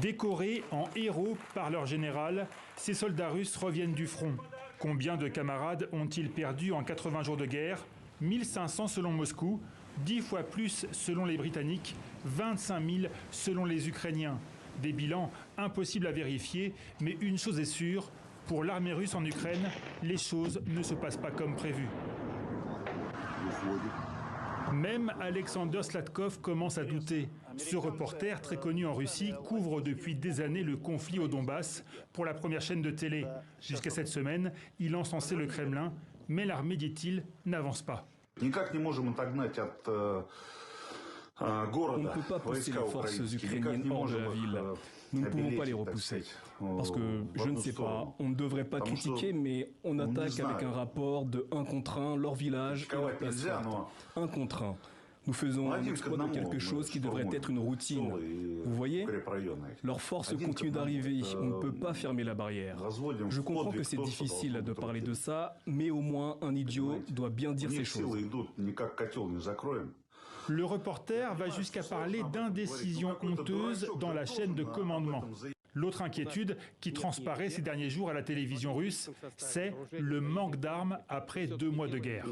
Décorés en héros par leur général, ces soldats russes reviennent du front. Combien de camarades ont-ils perdu en 80 jours de guerre? 1500 selon Moscou, 10 fois plus selon les Britanniques, 25 000 selon les Ukrainiens. Des bilans impossibles à vérifier, mais une chose est sûre, pour l'armée russe en Ukraine, les choses ne se passent pas comme prévu. Même Alexander Sladkov commence à douter. Ce reporter, très connu en Russie, couvre depuis des années le conflit au Donbass pour la première chaîne de télé. Jusqu'à cette semaine, il encensait le Kremlin, mais l'armée, dit-il, n'avance pas. On ne peut pas pousser les forces ukrainiennes hors de la ville. Nous ne pouvons pas les repousser. Parce que, je ne sais pas, on ne devrait pas critiquer, mais on attaque avec un rapport de 1 contre 1 leur village et leur place forte. 1 contre 1. Nous faisons un exploit de quelque chose qui devrait être une routine. Vous voyez, leurs forces continuent d'arriver, on ne peut pas fermer la barrière. Je comprends que c'est difficile de parler de ça, mais au moins un idiot doit bien dire ces choses. Le reporter va jusqu'à parler d'indécision honteuse dans la chaîne de commandement. L'autre inquiétude qui transparaît ces derniers jours à la télévision russe, c'est le manque d'armes après 2 mois de guerre.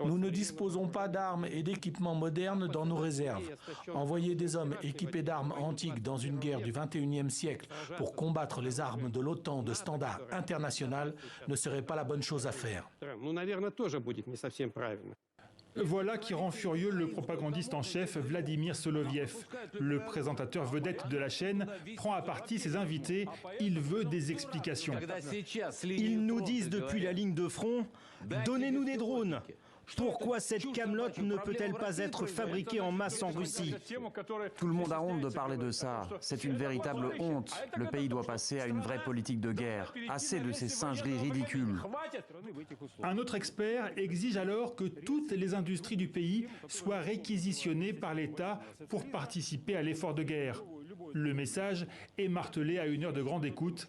Nous ne disposons pas d'armes et d'équipements modernes dans nos réserves. Envoyer des hommes équipés d'armes antiques dans une guerre du XXIe siècle pour combattre les armes de l'OTAN de standard international ne serait pas la bonne chose à faire. Voilà qui rend furieux le propagandiste en chef Vladimir Soloviev. Le présentateur vedette de la chaîne prend à partie ses invités. Il veut des explications. Ils nous disent depuis la ligne de front, donnez-nous des drones. Pourquoi cette camelote ne peut-elle pas être fabriquée en masse en Russie? Tout le monde a honte de parler de ça. C'est une véritable honte. Le pays doit passer à une vraie politique de guerre. Assez de ces singeries ridicules. Un autre expert exige alors que toutes les industries du pays soient réquisitionnées par l'État pour participer à l'effort de guerre. Le message est martelé à une heure de grande écoute.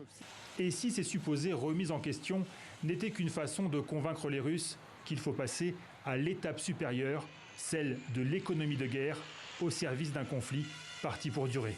Et si ces supposées remises en question n'étaient qu'une façon de convaincre les Russes qu'il faut passer à l'étape supérieure, celle de l'économie de guerre, au service d'un conflit parti pour durer.